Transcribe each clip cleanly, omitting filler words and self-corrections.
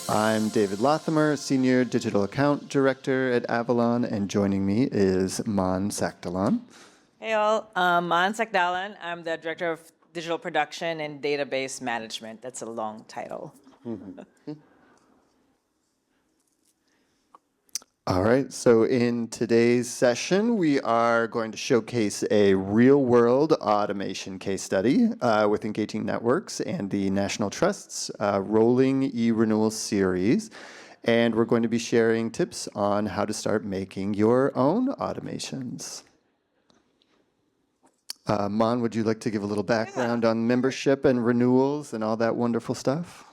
I'm David Lothamer, Senior Digital Account Director at Avalon, and joining me is Man Sakdalan. Hey all, Maan Sakdalan. I'm the Director of Digital Production and Database Management. That's a long title. All right, so in today's session, we are going to showcase a real-world automation case study with Engaging Networks and the National Trust's Rolling E-Renewal series. And we're going to be sharing tips on how to start making your own automations. Mon, would you like to give a little background on membership and renewals and all that wonderful stuff?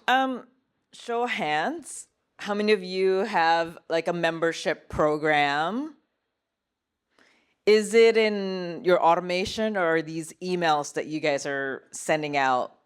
Show of hands. How many of you have like a membership program? Is it in your automation or are these emails that you guys are sending out?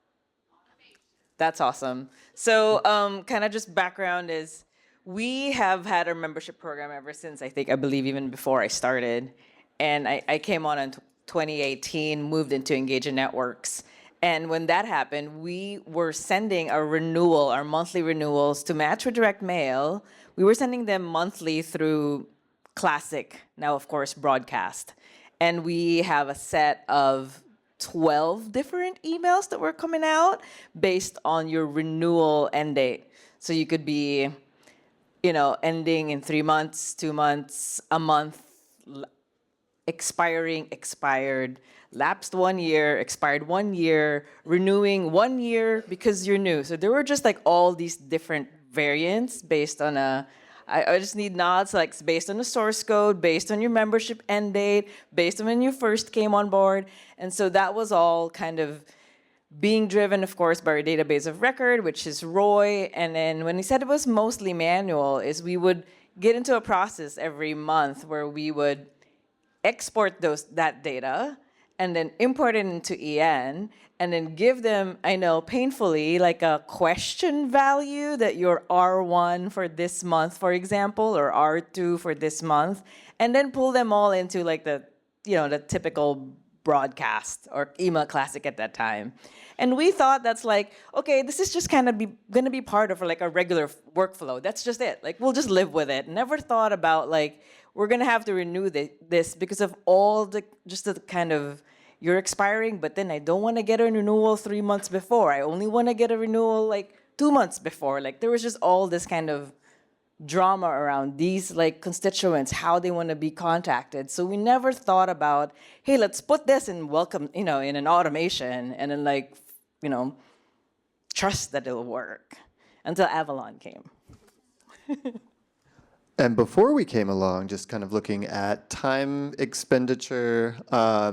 That's awesome. So kind of just background is we have had a membership program ever since I believe even before I started. And I came on in 2018, moved into Engaging Networks. And when that happened, we were sending our renewal, our monthly renewals to match with direct mail. We were sending them monthly through Classic, now of course Broadcast. And we have a set of 12 different emails that were coming out based on your renewal end date. So you could be, ending in 3 months, 2 months, a month, expiring, expired, lapsed 1 year, expired 1 year, renewing 1 year because you're new. So there were just like all these different variants based on I just need nods, like based on the source code, based on your membership end date, based on when you first came on board. And so that was all kind of being driven, of course, by our database of record, which is Roy. And then when he said it was mostly manual, is we would get into a process every month where we would export that data and then import it into EN and then give them, I know, painfully, like a question value that you're R1 for this month, for example, or R2 for this month, and then pull them all into like the typical broadcast or email classic at that time. And we thought that's like, okay, this is just kind of gonna be part of like a regular workflow. That's just it. Like we'll just live with it. Never thought about like, we're gonna have to renew this because of all the kind of, you're expiring, but then I don't wanna get a renewal 3 months before. I only wanna get a renewal like 2 months before. Like there was just all this kind of drama around these like constituents, how they wanna be contacted. So we never thought about, hey, let's put this in welcome, in an automation and then like, trust that it'll work until Avalon came. And before we came along, just kind of looking at time expenditure,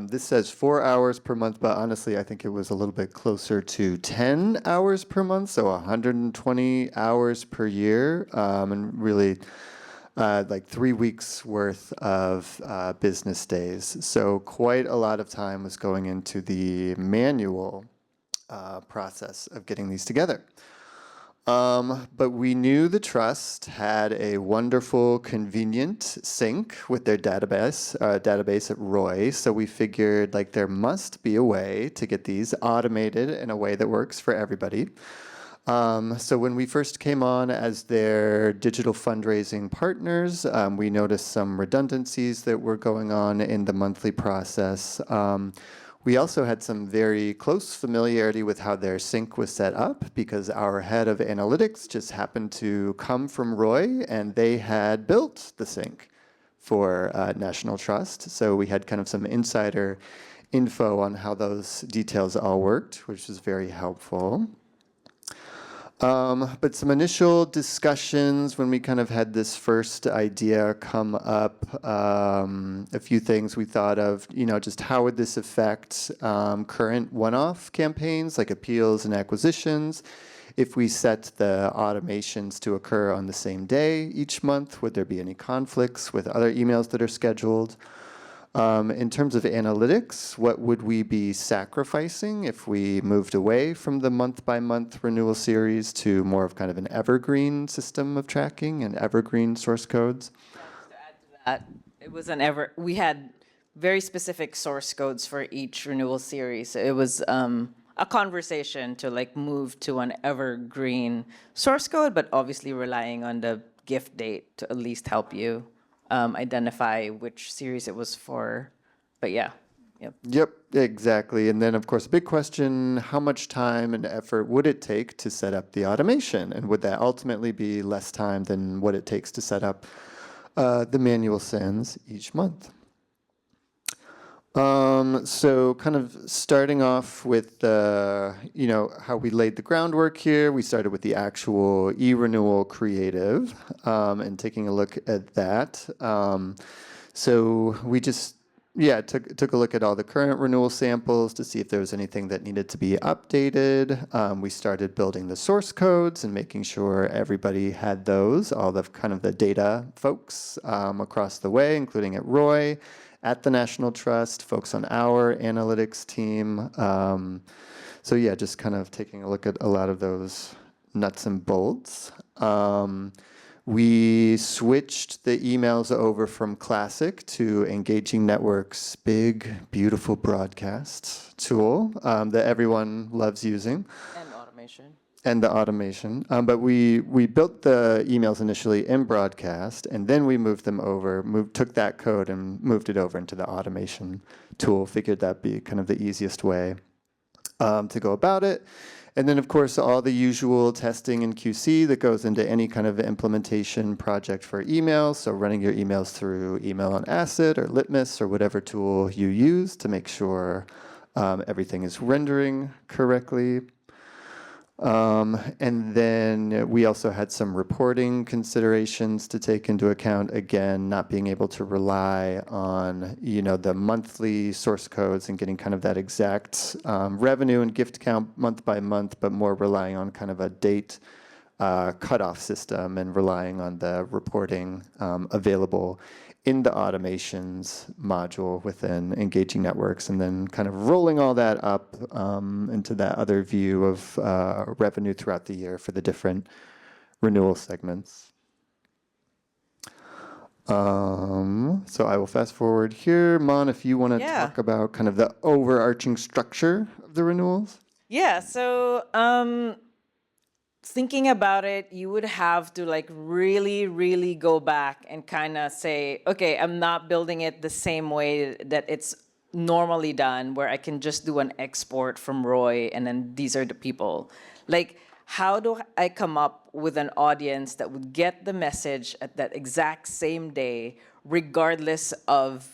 this says 4 hours per month, but honestly, I think it was a little bit closer to 10 hours per month, so 120 hours per year, and really like 3 weeks worth of business days. So quite a lot of time was going into the manual process of getting these together. But we knew the trust had a wonderful, convenient sync with their database at Roy. So we figured like there must be a way to get these automated in a way that works for everybody. So when we first came on as their digital fundraising partners, we noticed some redundancies that were going on in the monthly process. We also had some very close familiarity with how their sync was set up because our head of analytics just happened to come from Roy and they had built the sync for National Trust. So we had kind of some insider info on how those details all worked, which was very helpful. But some initial discussions when we kind of had this first idea come up, a few things we thought of, just how would this affect current one-off campaigns like appeals and acquisitions? If we set the automations to occur on the same day each month, would there be any conflicts with other emails that are scheduled? In terms of analytics, what would we be sacrificing if we moved away from the month-by-month renewal series to more of kind of an evergreen system of tracking and evergreen source codes? To add to that, it was we had very specific source codes for each renewal series. It was a conversation to like move to an evergreen source code, but obviously relying on the gift date to at least help you identify which series it was for. But yeah, yep. Yep, exactly. And then, of course, big question, how much time and effort would it take to set up the automation? And would that ultimately be less time than what it takes to set up the manual sends each month? So kind of starting off with, how we laid the groundwork here. We started with the actual e-renewal creative and taking a look at that. So we just, took a look at all the current renewal samples to see if there was anything that needed to be updated. We started building the source codes and making sure everybody had those, all the kind of the data folks across the way, including at Roy, at the National Trust, folks on our analytics team. Just kind of taking a look at a lot of those nuts and bolts. We switched the emails over from Classic to Engaging Network's big, beautiful broadcast tool that everyone loves using. And automation. And the automation. But we built the emails initially in broadcast, and then we moved them over, took that code and moved it over into the automation tool. Figured that'd be kind of the easiest way to go about it. And then, of course, all the usual testing and QC that goes into any kind of implementation project for emails. So running your emails through Email on Acid or Litmus or whatever tool you use to make sure everything is rendering correctly. And then we also had some reporting considerations to take into account. Again, not being able to rely on, the monthly source codes and getting kind of that exact revenue and gift count month by month, but more relying on kind of a date cutoff system and relying on the reporting available in the automations module within Engaging Networks, and then kind of rolling all that up into that other view of revenue throughout the year for the different renewal segments. So I will fast forward here. Mon, if you want to talk about kind of the overarching structure of the renewals. Yeah, so thinking about it, you would have to like really, really go back and kind of say, okay, I'm not building it the same way that it's normally done, where I can just do an export from Roy and then these are the people. Like, how do I come up with an audience that would get the message at that exact same day, regardless of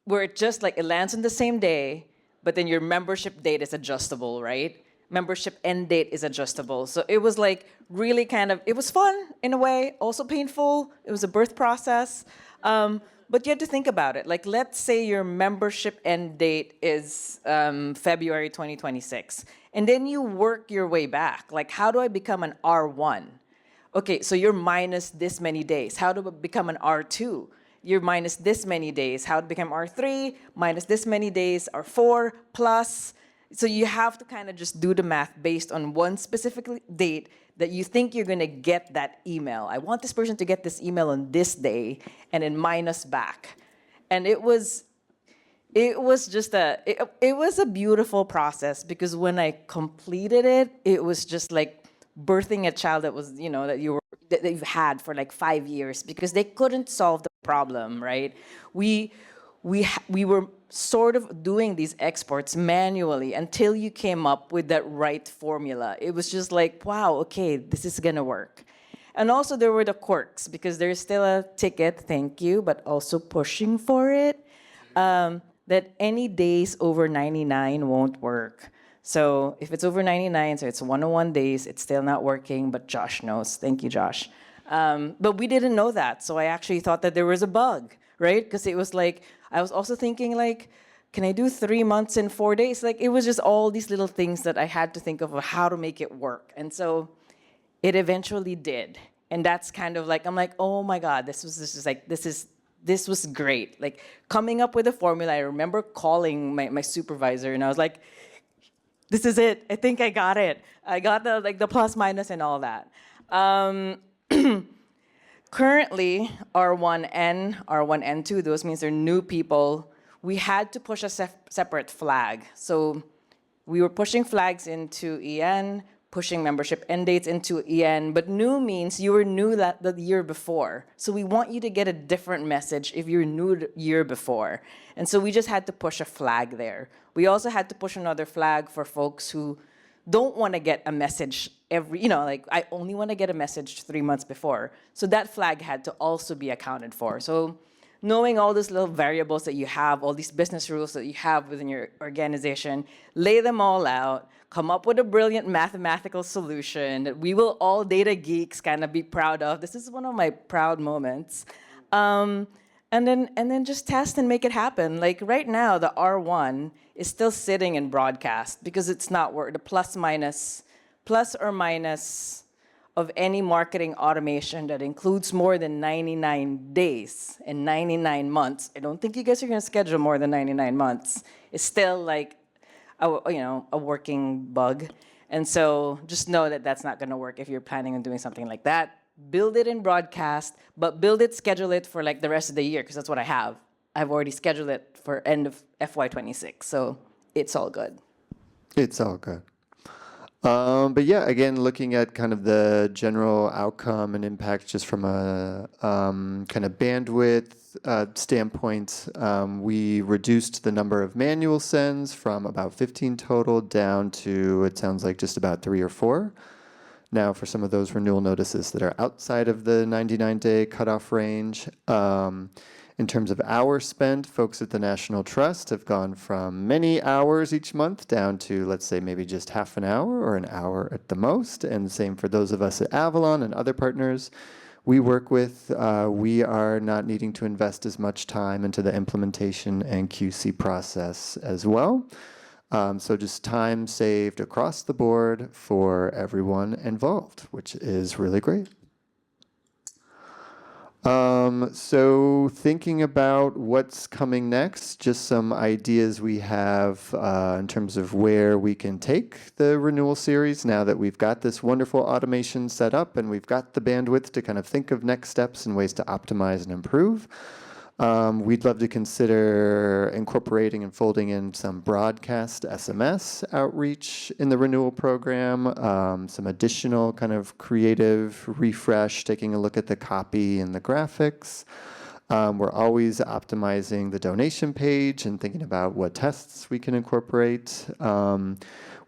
where it just like it lands on the same day, but then your membership date is adjustable, right? Membership end date is adjustable. So it was like really kind of, it was fun in a way, also painful. It was a birth process. But you had to think about it. Like, let's say your membership end date is February 2026. And then you work your way back. Like, how do I become an R1? Okay, so you're minus this many days. How do I become an R2? You're minus this many days. How to become R3? Minus this many days, R4 plus. So you have to kind of just do the math based on one specific date that you think you're going to get that email. I want this person to get this email on this day, and then minus back. And it was just it was a beautiful process, because when I completed it, it was just like birthing a child that was, that you've had for like 5 years, because they couldn't solve the problem, right? We were sort of doing these exports manually until you came up with that right formula. It was just like, wow, okay, this is gonna work. And also there were the quirks, because there's still a ticket, thank you, but also pushing for it, that any days over 99 won't work. So if it's over 99, so it's 101 days, it's still not working, but Josh knows. Thank you, Josh. But we didn't know that, so I actually thought that there was a bug, right? Because it was like, I was also thinking like, can I do 3 months in 4 days? Like, it was just all these little things that I had to think of how to make it work. And so it eventually did. And that's kind of like, I'm like, oh my God, this was great. Like, coming up with a formula, I remember calling my supervisor and I was like, this is it. I think I got it. I got the plus minus and all that. Currently, R1N, R1N2, those means they're new people. We had to push a separate flag. So we were pushing flags into EN, pushing membership end dates into EN, but new means you were new that the year before. So we want you to get a different message if you're new the year before. And so we just had to push a flag there. We also had to push another flag for folks who don't want to get a message every, like I only want to get a message 3 months before. So that flag had to also be accounted for. So knowing all these little variables that you have, all these business rules that you have within your organization, lay them all out, come up with a brilliant mathematical solution that we will all data geeks kind of be proud of. This is one of my proud moments. And then just test and make it happen. Like right now, the R1 is still sitting in broadcast because it's not work. The plus or minus of any marketing automation that includes more than 99 days and 99 months. I don't think you guys are going to schedule more than 99 months. It's still like a working bug. And so just know that that's not going to work if you're planning on doing something like that. Build it in broadcast, but schedule it for like the rest of the year, because that's what I have. I've already scheduled it for end of FY26, so it's all good. It's all good. But yeah, again, looking at kind of the general outcome and impact just from a kind of bandwidth standpoint, we reduced the number of manual sends from about 15 total down to, it sounds like, just about 3 or 4. Now, for some of those renewal notices that are outside of the 99-day cutoff range, in terms of hours spent, folks at the National Trust have gone from many hours each month down to, let's say, maybe just half an hour or an hour at the most. And the same for those of us at Avalon and other partners we work with. We are not needing to invest as much time into the implementation and QC process as well. So just time saved across the board for everyone involved, which is really great. So thinking about what's coming next, just some ideas we have in terms of where we can take the renewal series now that we've got this wonderful automation set up and we've got the bandwidth to kind of think of next steps and ways to optimize and improve. We'd love to consider incorporating and folding in some broadcast SMS outreach in the renewal program, some additional kind of creative refresh, taking a look at the copy and the graphics. We're always optimizing the donation page and thinking about what tests we can incorporate.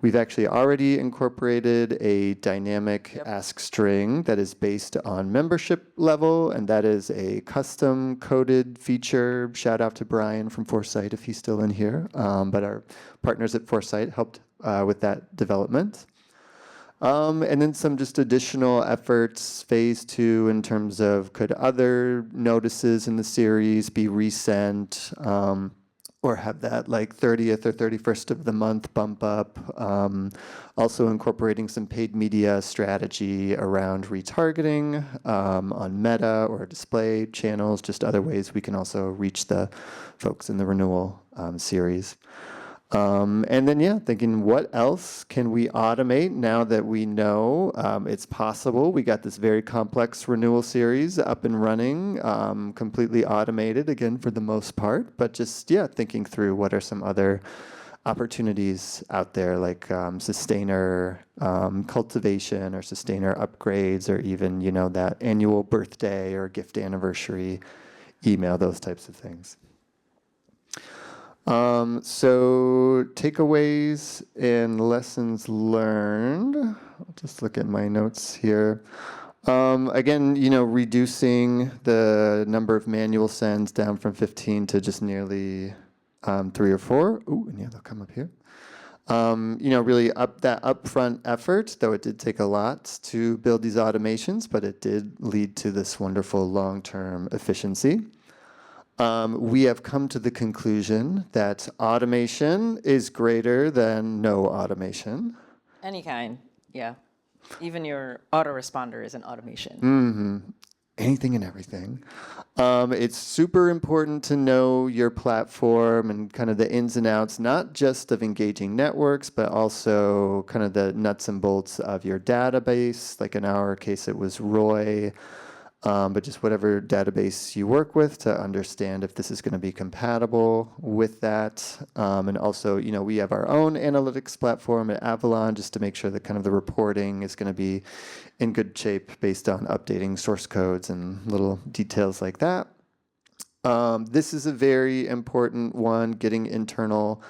We've actually already incorporated a dynamic ask string that is based on membership level, and that is a custom coded feature. Shout out to Brian from Foresight if he's still in here, but our partners at Foresight helped with that development. And then some just additional efforts, phase 2, in terms of could other notices in the series be resent, or have that like 30th or 31st of the month bump up. Also incorporating some paid media strategy around retargeting on Meta or display channels, just other ways we can also reach the folks in the renewal series. And then, yeah, thinking what else can we automate now that we know it's possible. We got this very complex renewal series up and running, completely automated, again, for the most part. But just, yeah, thinking through what are some other opportunities out there, like sustainer cultivation or sustainer upgrades, or even, that annual birthday or gift anniversary email, those types of things. So takeaways and lessons learned. I'll just look at my notes here. Again, reducing the number of manual sends down from 15 to just nearly 3 or 4. Ooh, and yeah, they'll come up here. Really up that upfront effort, though it did take a lot to build these automations, but it did lead to this wonderful long-term efficiency. We have come to the conclusion that automation is greater than no automation. Any kind, yeah. Even your autoresponder is an automation. Mm-hmm. Anything and everything. It's super important to know your platform and kind of the ins and outs, not just of engaging networks, but also kind of the nuts and bolts of your database. Like in our case, it was Roy. but just whatever database you work with to understand if this is going to be compatible with that. And also, we have our own analytics platform at Avalon just to make sure that kind of the reporting is going to be in good shape based on updating source codes and little details like that. This is a very important one, getting internal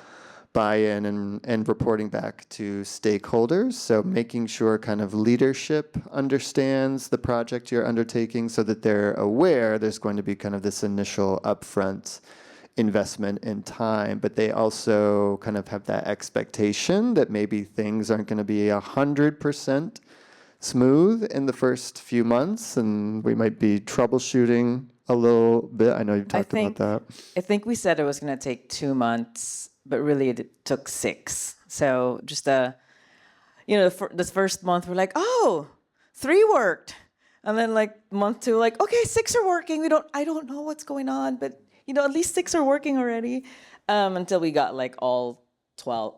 buy-in and reporting back to stakeholders. So making sure kind of leadership understands the project you're undertaking so that they're aware there's going to be kind of this initial upfront investment in time, but they also kind of have that expectation that maybe things aren't going to be 100% smooth in the first few months, and we might be troubleshooting a little bit. I know you've talked about that. I think we said it was going to take 2 months, but really it took 6. So just this first month we're like, oh, 3 worked, and then like month 2, like, okay, 6 are working. I don't know what's going on, but at least 6 are working already. Until we got like all 12,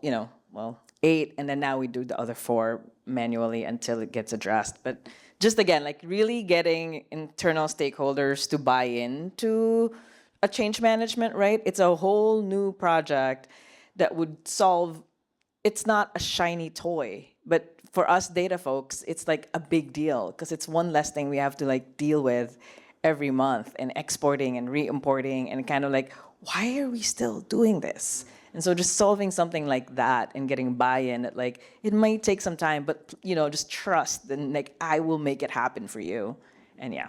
8, and then now we do the other 4 manually until it gets addressed. But just again, like really getting internal stakeholders to buy into a change management, right? It's a whole new project that would solve, it's not a shiny toy, but for us data folks, it's like a big deal because it's one less thing we have to like deal with every month and exporting and re-importing and kind of like, why are we still doing this? And so just solving something like that and getting buy-in, like it might take some time, but just trust and like I will make it happen for you. And yeah.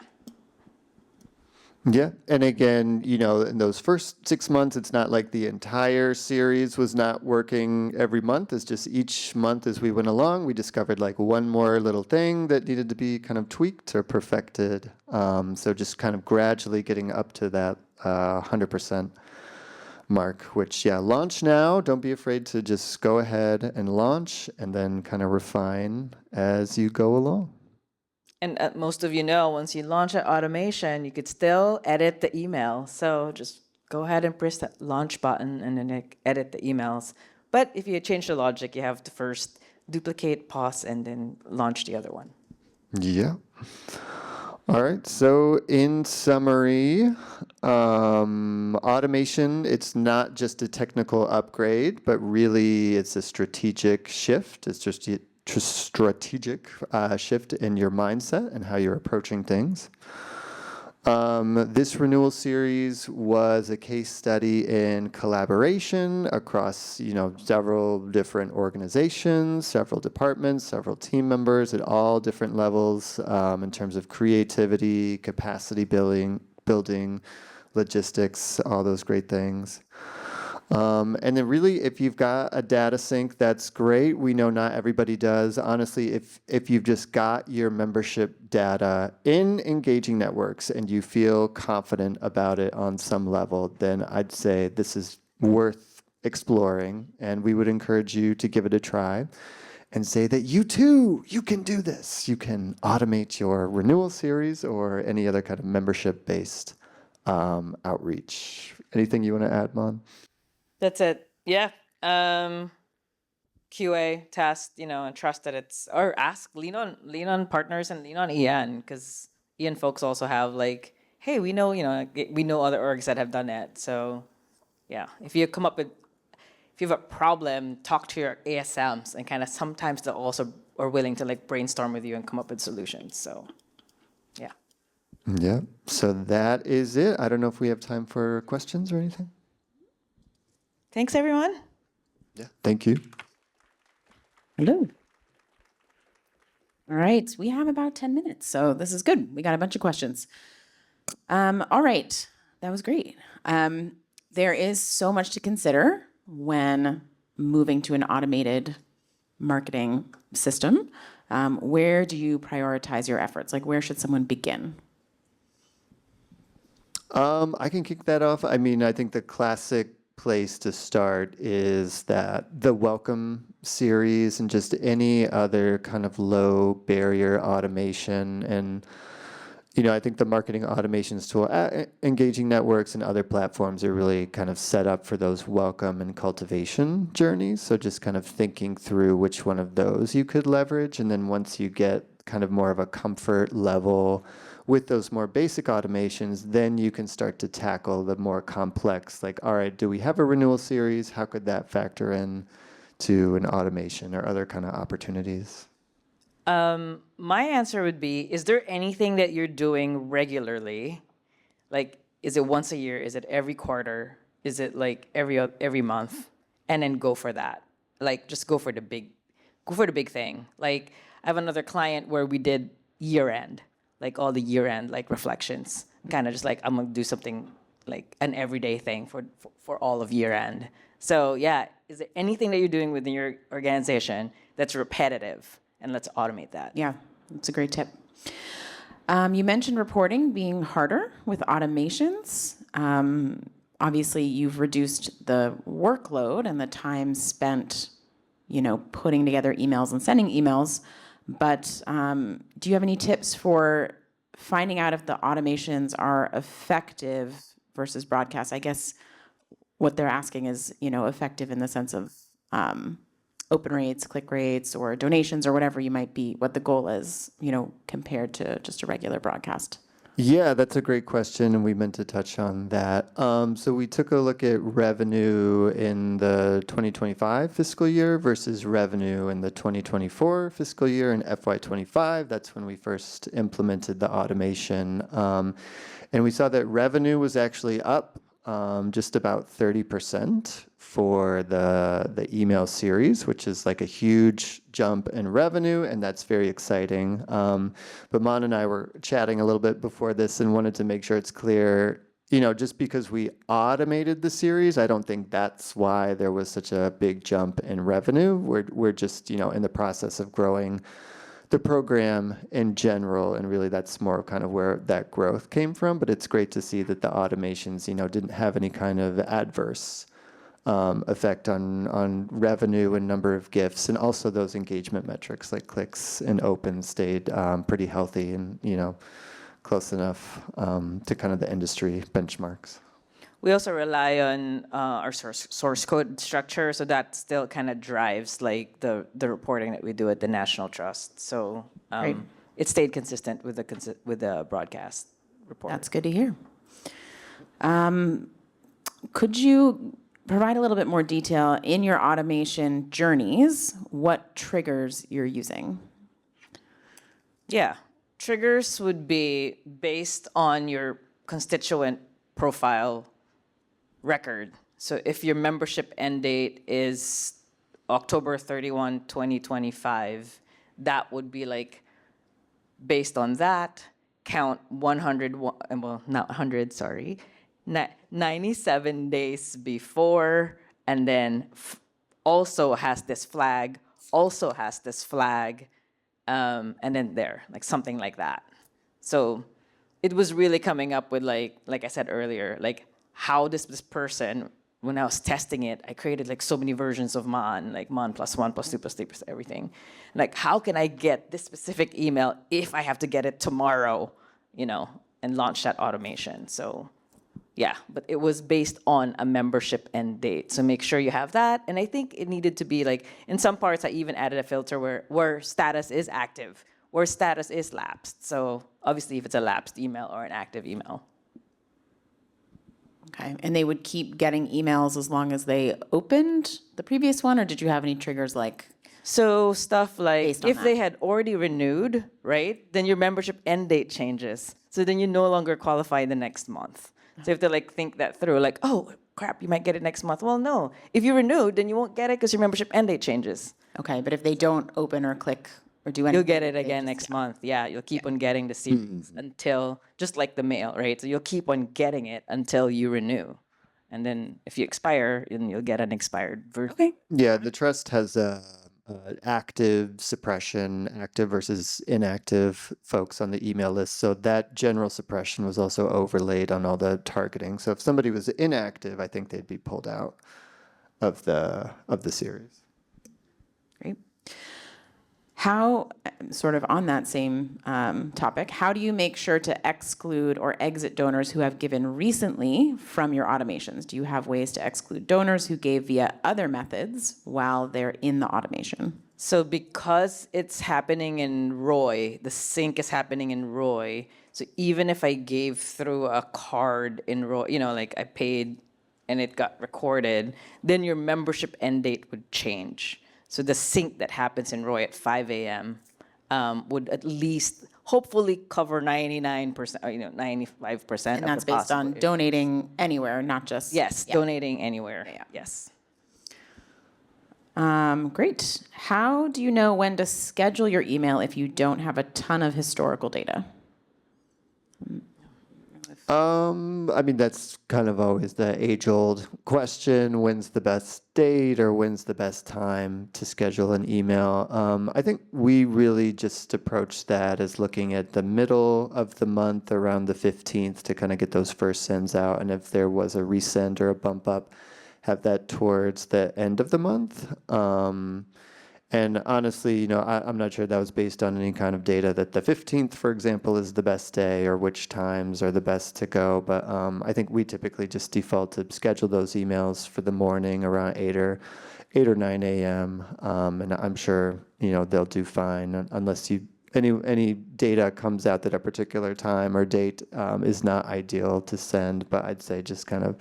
Yeah, and again, in those first 6 months, it's not like the entire series was not working every month. It's just each month as we went along, we discovered like one more little thing that needed to be kind of tweaked or perfected. So just kind of gradually getting up to that 100% mark, which, launch now. Don't be afraid to just go ahead and launch and then kind of refine as you go along. And most of once you launch an automation, you could still edit the email. So just go ahead and press that launch button and then edit the emails. But if you change the logic, you have to first duplicate, pause, and then launch the other one. Yeah. All right. So in summary, automation, it's not just a technical upgrade, but really it's a strategic shift. It's just a strategic shift in your mindset and how you're approaching things. This renewal series was a case study in collaboration across, several different organizations, several departments, several team members at all different levels in terms of creativity, capacity building, logistics, all those great things. And then really, if you've got a data sync, that's great. We know not everybody does. Honestly, if you've just got your membership data in engaging networks and you feel confident about it on some level, then I'd say this is worth exploring. And we would encourage you to give it a try and say that you can do this. You can automate your renewal series or any other kind of membership-based outreach. Anything you want to add, Mon? That's it. Yeah. QA, test, and trust that or lean on partners and lean on Ian, because Ian folks also have like, hey, we know other orgs that have done that. So yeah, if you have a problem, talk to your ASMs, and kind of sometimes they also are willing to like brainstorm with you and come up with solutions. So yeah. Yeah. So that is it. I don't know if we have time for questions or anything. Thanks, everyone. Yeah, thank you. Hello. All right, we have about 10 minutes, so this is good. We got a bunch of questions. All right, that was great. There is so much to consider when moving to an automated marketing system. Where do you prioritize your efforts? Like, where should someone begin? I can kick that off. I mean, I think the classic place to start is the Welcome series and just any other kind of low barrier automation. And, I think the marketing automations tool, engaging networks and other platforms are really kind of set up for those welcome and cultivation journeys. So just kind of thinking through which one of those you could leverage. And then once you get kind of more of a comfort level with those more basic automations, then you can start to tackle the more complex, like, all right, do we have a renewal series? How could that factor in to an automation or other kind of opportunities? My answer would be, is there anything that you're doing regularly? Like, is it once a year? Is it every quarter? Is it like every month? And then go for that. Like, just go for the big thing. Like, I have another client where we did year end, like all the year end like reflections. Kind of just like, I'm gonna do something like an everyday thing for all of year end. So yeah, is there anything that you're doing within your organization that's repetitive? And let's automate that. Yeah, that's a great tip. You mentioned reporting being harder with automations. Obviously, you've reduced the workload and the time spent, putting together emails and sending emails. But do you have any tips for finding out if the automations are effective versus broadcast? I guess what they're asking is, effective in the sense of open rates, click rates, or donations, or whatever what the goal is, compared to just a regular broadcast. Yeah, that's a great question, and we meant to touch on that. So we took a look at revenue in the 2025 fiscal year versus revenue in the 2024 fiscal year in FY25. That's when we first implemented the automation. And we saw that revenue was actually up just about 30% for the email series, which is like a huge jump in revenue, and that's very exciting. But Mon and I were chatting a little bit before this and wanted to make sure it's clear, just because we automated the series, I don't think that's why there was such a big jump in revenue. We're just, in the process of growing the program in general, and really that's more kind of where that growth came from. But it's great to see that the automations, didn't have any kind of adverse effect on revenue and number of gifts, and also those engagement metrics like clicks and opens stayed pretty healthy and close enough to kind of the industry benchmarks. We also rely on our source code structure, so that still kind of drives like the reporting that we do at the National Trust. So Great. It stayed consistent with the broadcast report. That's good to hear. Could you provide a little bit more detail in your automation journeys, what triggers you're using? Yeah, triggers would be based on your constituent profile record. So if your membership end date is October 31, 2025, that would be like, based on that, count 100, well, not 100, sorry, 97 days before, and then also has this flag, and then there, like something like that. So it was really coming up with like I said earlier, like how this person, when I was testing it, I created like so many versions of Mon, like Mon plus 1 plus 2 plus 3 plus everything. Like, how can I get this specific email if I have to get it tomorrow, and launch that automation? So yeah, but it was based on a membership end date. So make sure you have that. And I think it needed to be like, in some parts, I even added a filter where status is active, where status is lapsed. So obviously if it's a lapsed email or an active email. Okay, and they would keep getting emails as long as they opened the previous one, or did you have any triggers like? So stuff like Based on if that. they had already renewed, right, then your membership end date changes. So then you no longer qualify the next month. So you have to like think that through, like, oh crap, you might get it next month. Well, no, if you renewed, then you won't get it because your membership end date changes. Okay, but if they don't open or click or do anything, You'll get it they again just- next month. Yeah, you'll keep on getting the series until, just like the mail, right? So you'll keep on getting it until you renew. And then if you expire, then you'll get an expired version. Okay. Yeah, the trust has active suppression, active versus inactive folks on the email list. So that general suppression was also overlaid on all the targeting. So if somebody was inactive, I think they'd be pulled out of the series. Great. How, sort of on that same topic, how do you make sure to exclude or exit donors who have given recently from your automations? Do you have ways to exclude donors who gave via other methods while they're in the automation? So because it's happening in Roy, the sync is happening in Roy. So even if I gave through a card in Roy, like I paid and it got recorded, then your membership end date would change. So the sync that happens in Roy at 5 a.m. Would at least hopefully cover 99%, 95% And of that's the based possible on donating anywhere, not just. Yes, Yeah. donating anywhere. Yeah. Yes. Great. How do you know when to schedule your email if you don't have a ton of historical data? I mean, that's kind of always the age-old question, when's the best date or when's the best time to schedule an email? I think we really just approach that as looking at the middle of the month around the 15th to kind of get those first sends out. And if there was a resend or a bump up, have that towards the end of the month. And honestly, I'm not sure that was based on any kind of data that the 15th, for example, is the best day or which times are the best to go. But I think we typically just default to schedule those emails for the morning around 8 or 9 a.m. And I'm sure, they'll do fine unless any data comes out that a particular time or date is not ideal to send. But I'd say just kind of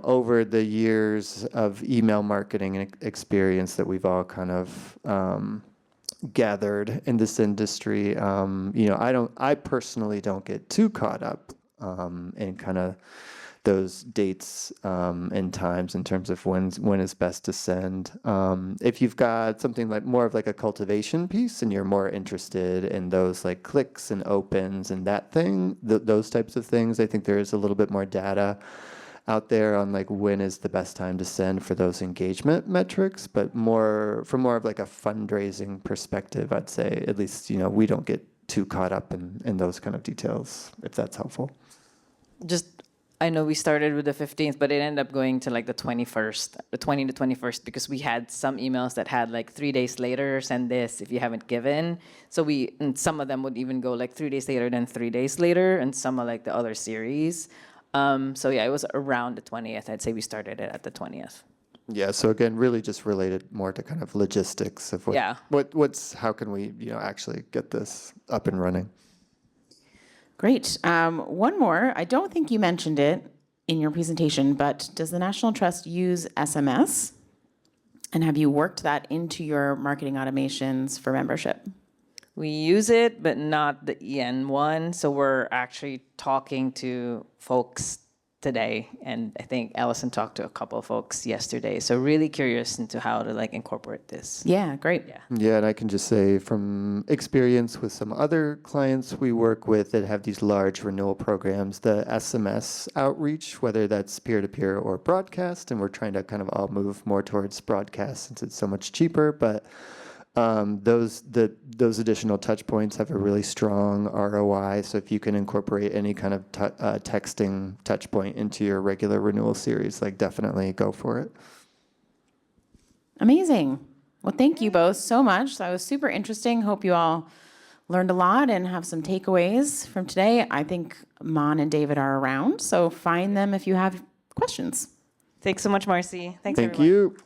over the years of email marketing and experience that we've all kind of gathered in this industry, I personally don't get too caught up in kind of those dates and times in terms of when is best to send. If you've got something like more of like a cultivation piece and you're more interested in those like clicks and opens and that thing, those types of things, I think there is a little bit more data out there on like when is the best time to send for those engagement metrics, but from more of like a fundraising perspective, I'd say at least, we don't get too caught up in those kind of details, if that's helpful. I know we started with the 15th, but it ended up going to like the 21st, the 20 to 21st, because we had some emails that had like 3 days later, send this if you haven't given. And some of them would even go like 3 days later, then 3 days later, and some of like the other series. It was around the 20th. I'd say we started it at the 20th. Yeah, so again, really just related more to kind of logistics of how can we, actually get this up and running. Great. One more. I don't think you mentioned it in your presentation, but does the National Trust use SMS? And have you worked that into your marketing automations for membership? We use it, but not the EN one. So we're actually talking to folks today, and I think Allison talked to a couple of folks yesterday. So really curious into how to like incorporate this. Yeah, great. Yeah, and I can just say from experience with some other clients we work with that have these large renewal programs, the SMS outreach, whether that's peer-to-peer or broadcast, and we're trying to kind of all move more towards broadcast since it's so much cheaper, but those additional touch points have a really strong ROI. So if you can incorporate any kind of texting touch point into your regular renewal series, like definitely go for it. Amazing. Well, thank you both so much. That was super interesting. Hope you all learned a lot and have some takeaways from today. I think Mon and David are around, so find them if you have questions. Thanks so much, Marcy. Thanks, Thank everyone. you.